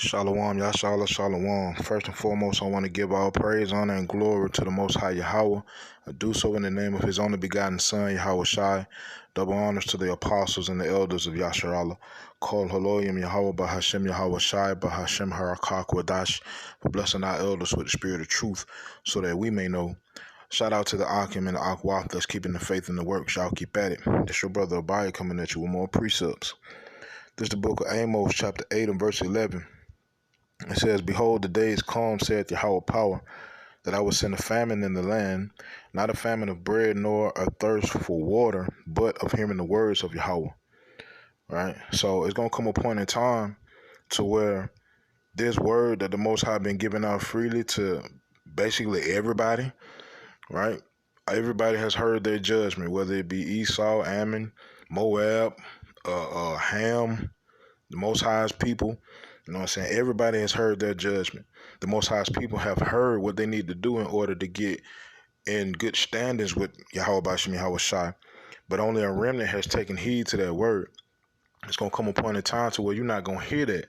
Shalom, Yashala, Shalom. First and foremost, I want to give all praise, honor, and glory to the Most High Yahweh. I do so in the name of His only begotten Son, Yahweh Shai. Double honors to the apostles and the elders of Yasharallah. Call Haloyim Yahweh Bahashem Yahweh Shai Bahashem Harakak Wadash for blessing our elders with the spirit of truth so that we may know. Shout out to the Akim and the Akwaf that's keeping the faith in the works. Y'all keep at it. It's your brother Abai coming at you with more precepts. This is the book of Amos, chapter 8 and verse 11. It says, Behold, the days come, saith Yahweh power, that I will send a famine in the land, not a famine of bread nor a thirst for water, but of hearing the words of Yahweh. Right? So it's going to come a point in time to where this word that the Most High been giving out freely to basically everybody, right? Everybody has heard their judgment, whether it be Esau, Ammon, Moab, Ham, the Most High's people. You know what I'm saying? Everybody has heard their judgment. The Most High's people have heard what they need to do in order to get in good standings with Yahweh Bashem Yahweh Shai. But only a remnant has taken heed to that word. It's going to come a point in time to where you're not going to hear that,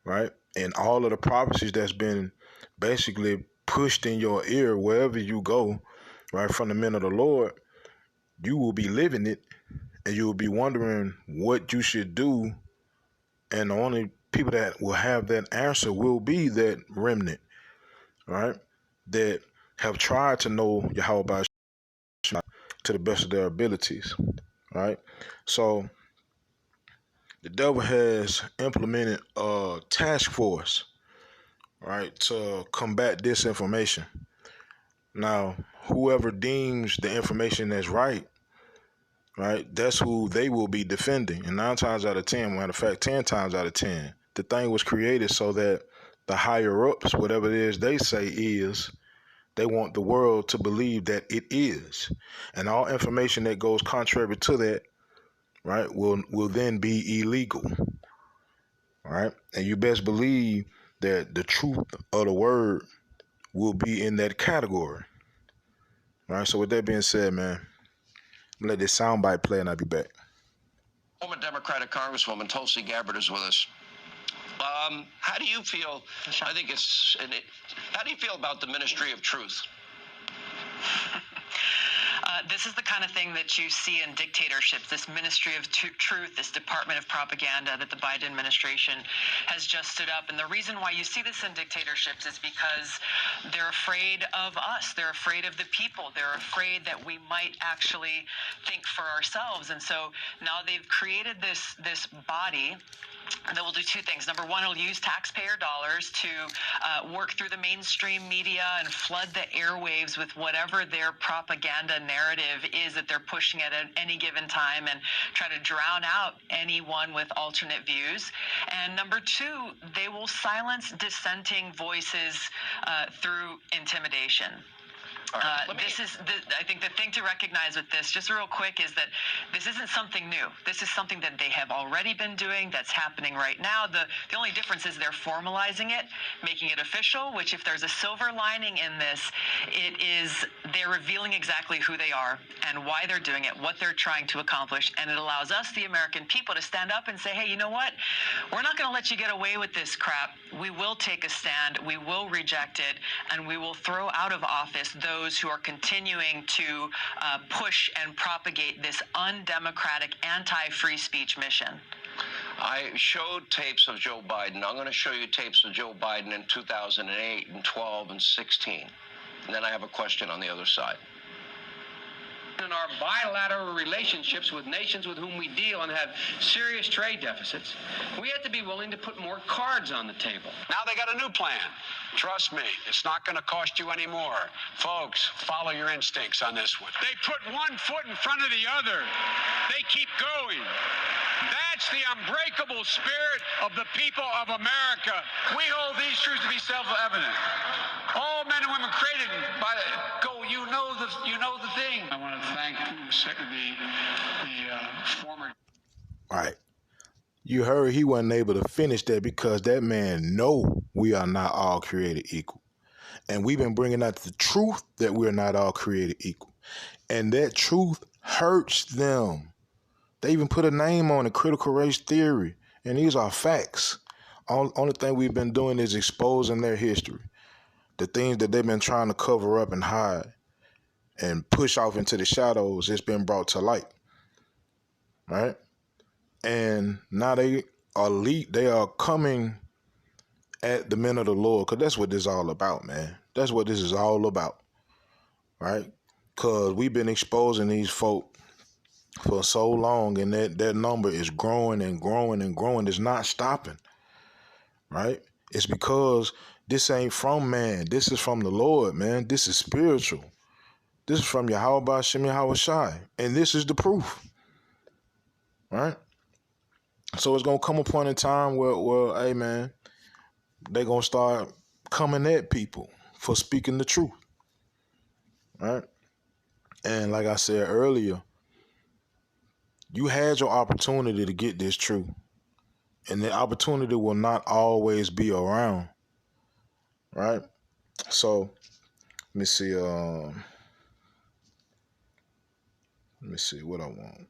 right? And all of the prophecies that's been basically pushed in your ear wherever you go, right, from the men of the Lord, you will be living it, and you will be wondering what you should do, and the only people that will have that answer will be that remnant, right, that have tried to know Yahweh by to the best of their abilities, right? So the devil has implemented a task force, right, to combat disinformation. Now, whoever deems the information as right, that's who they will be defending. And 9 times out of 10, matter of fact, 10 times out of 10, the thing was created so that the higher ups, whatever it is they say is, they want the world to believe that it is. And all information that goes contrary to that, right, will then be illegal. Right? And you best believe that the truth of the word will be in that category. Right? So with that being said, man, I'm gonna let this soundbite play and I'll be back. Former Democratic Congresswoman Tulsi Gabbard is with us. How do you feel? How do you feel about the Ministry of Truth? This is the kind of thing that you see in dictatorships, this Ministry of Truth, this Department of Propaganda that the Biden administration has just stood up. And the reason why you see this in dictatorships is because they're afraid of us. They're afraid of the people. They're afraid that we might actually think for ourselves. And so now they've created this body that will do 2 things. Number one, it'll use taxpayer dollars to work through the mainstream media and flood the airwaves with whatever their propaganda narrative is that they're pushing at any given time and try to drown out anyone with alternate views. And number 2, they will silence dissenting voices through intimidation. I think the thing to recognize with this, just real quick, is that this isn't something new. This is something that they have already been doing, that's happening right now. The only difference is they're formalizing it, making it official, which if there's a silver lining in this, it is they're revealing exactly who they are and why they're doing it, what they're trying to accomplish, and it allows us, the American people, to stand up and say, hey, you know what? We're not going to let you get away with this crap. We will take a stand, we will reject it, and we will throw out of office those who are continuing to push and propagate this undemocratic anti-free speech mission. I showed tapes of Joe Biden. I'm going to show you tapes of Joe Biden in 2008 and 12 and 16. And then I have a question on the other side. In our bilateral relationships with nations with whom we deal and have serious trade deficits, we have to be willing to put more cards on the table. Now they got a new plan. Trust me, it's not going to cost you any more. Folks, follow your instincts on this one. They put one foot in front of the other. They keep going. That's the unbreakable spirit of the people of America. We hold these truths to be self-evident. All men and women created by you know the thing. I want to thank the former. All right. You heard he wasn't able to finish that because that man know we are not all created equal. And we've been bringing out the truth that we're not all created equal. And that truth hurts them. They even put a name on it, critical race theory. And these are facts. Only thing we've been doing is exposing their history, the things that they've been trying to cover up and hide and push off into the shadows. It's been brought to light, right? And now they are coming at the men of the Lord, because that's what this is all about, man. That's what this is all about, right? Because we've been exposing these folk for so long, and that number is growing and growing and growing. It's not stopping, right? It's because this ain't from man. This is from the Lord, man. This is spiritual. This is from Yahweh Shem Yahweh Shai. And this is the proof, right? So it's going to come a point in time where hey, man, they're going to start coming at people for speaking the truth, right? And like I said earlier, you had your opportunity to get this truth. And the opportunity will not always be around, right? So let me see. Let me see what I want.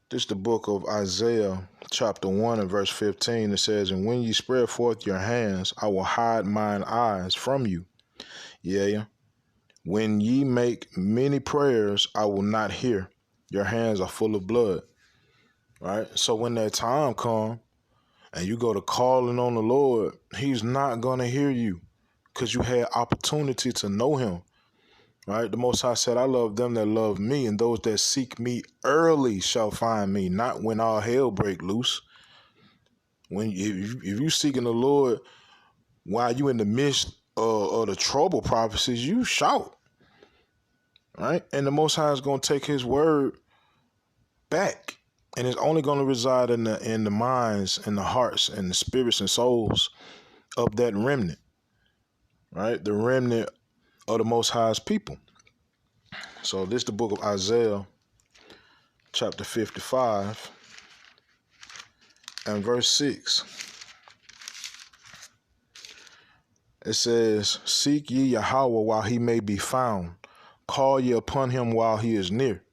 This is the book of Isaiah, chapter 1 and verse 15. It says, "And when ye spread forth your hands, I will hide mine eyes from you. Yea, when ye make many prayers, I will not hear. Your hands are full of blood." Right? So when that time comes and you go to calling on the Lord, he's not going to hear you because you had opportunity to know him. Right? The Most High said, "I love them that love me, and those that seek me early shall find me," not when all hell break loose. If you seeking the Lord while you in the midst of the trouble prophecies, you shout. Right? And the Most High is going to take his word back. And it's only going to reside in the minds and the hearts and the spirits and souls of that remnant, right? The remnant of the Most High's people. So this is the book of Isaiah, chapter 55, and verse 6. It says, "Seek ye Yahweh while he may be found. Call ye upon him while he is near.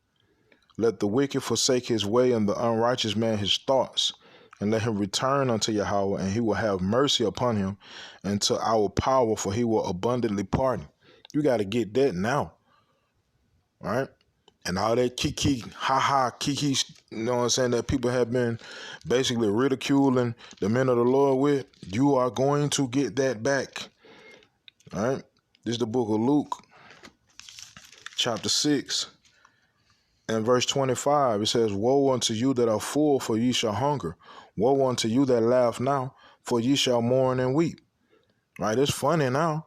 Let the wicked forsake his way, and the unrighteous man his thoughts. And let him return unto Yahweh, and he will have mercy upon him, and to our power, for he will abundantly pardon." You got to get that now, right? And all that kiki, ha-ha, kiki, you know what I'm saying, that people have been basically ridiculing the men of the Lord with, you are going to get that back, all right? This is the book of Luke, chapter 6. In verse 25, it says, "Woe unto you that are full, for ye shall hunger. Woe unto you that laugh now, for ye shall mourn and weep." Right? It's funny now.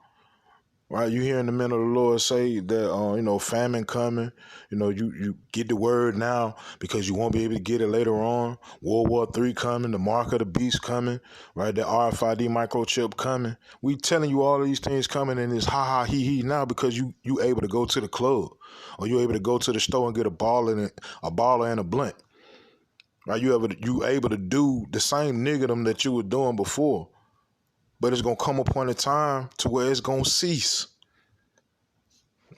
Right? You hearing the men of the Lord say that, famine coming. You get the word now because you won't be able to get it later on. World War III coming, the mark of the beast coming, right? The RFID microchip coming. We telling you all of these things coming, and it's ha-ha, he now because you able to go to the club, or you able to go to the store and get a baller and a blunt. Right? You able to do the same niggerdom that you were doing before. But it's going to come a point in time to where it's going to cease.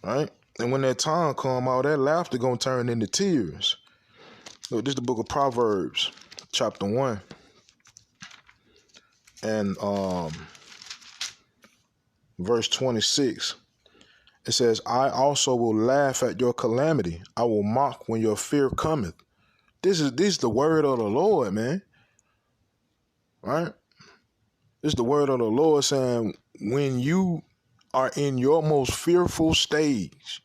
Right? And when that time come, all that laughter going to turn into tears. Look, this is the book of Proverbs, chapter 1. And verse 26. It says, "I also will laugh at your calamity. I will mock when your fear cometh." This is the word of the Lord, man. Right? This is the word of the Lord saying, when you are in your most fearful stage,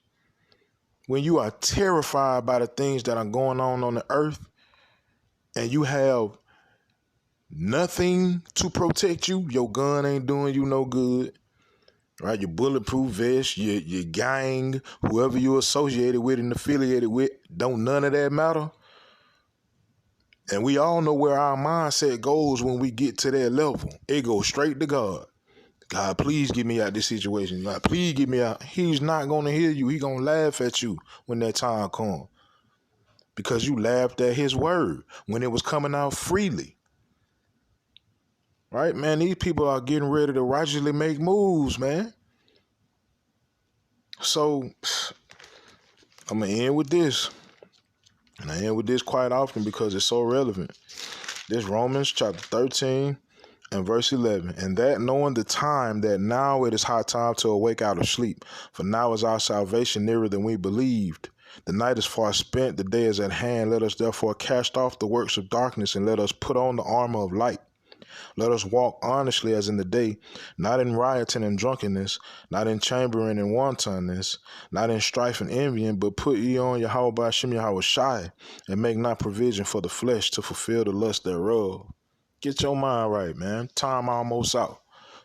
when you are terrified by the things that are going on the earth, and you have nothing to protect you, your gun ain't doing you no good, right? Your bulletproof vest, your gang, whoever you're associated with and affiliated with, don't none of that matter. And we all know where our mindset goes when we get to that level. It goes straight to God. God, please get me out of this situation. God, please get me out. He's not going to hear you. He's going to laugh at you when that time comes. Because you laughed at his word when it was coming out freely. Right, man? These people are getting ready to righteously make moves, man. So, I'm going to end with this. And I end with this quite often because it's so relevant. This Romans chapter 13 and verse 11. And that knowing the time, that now it is high time to awake out of sleep. For now is our salvation nearer than we believed. The night is far spent, the day is at hand. Let us therefore cast off the works of darkness, and let us put on the armor of light. Let us walk honestly as in the day, not in rioting and drunkenness, not in chambering and wantonness, not in strife and envying, but put ye on Yahweh Ba'ashem Yahweh Shai, and make not provision for the flesh to fulfill the lust thereof. Get your mind right, man. Time almost out.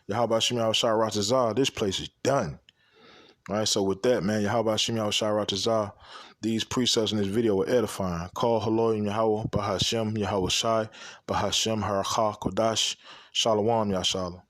Yahweh Ba'ashem Yahweh Shai Ratazah, this place is done. All right, so with that, man, Yahweh Ba'ashem Yahweh Shai Ratazah, these precepts in this video were edifying. Call Haloim Yahweh Ba'ashem Yahweh Shai Ba'ashem Harakha Kodash Shalom Yashala.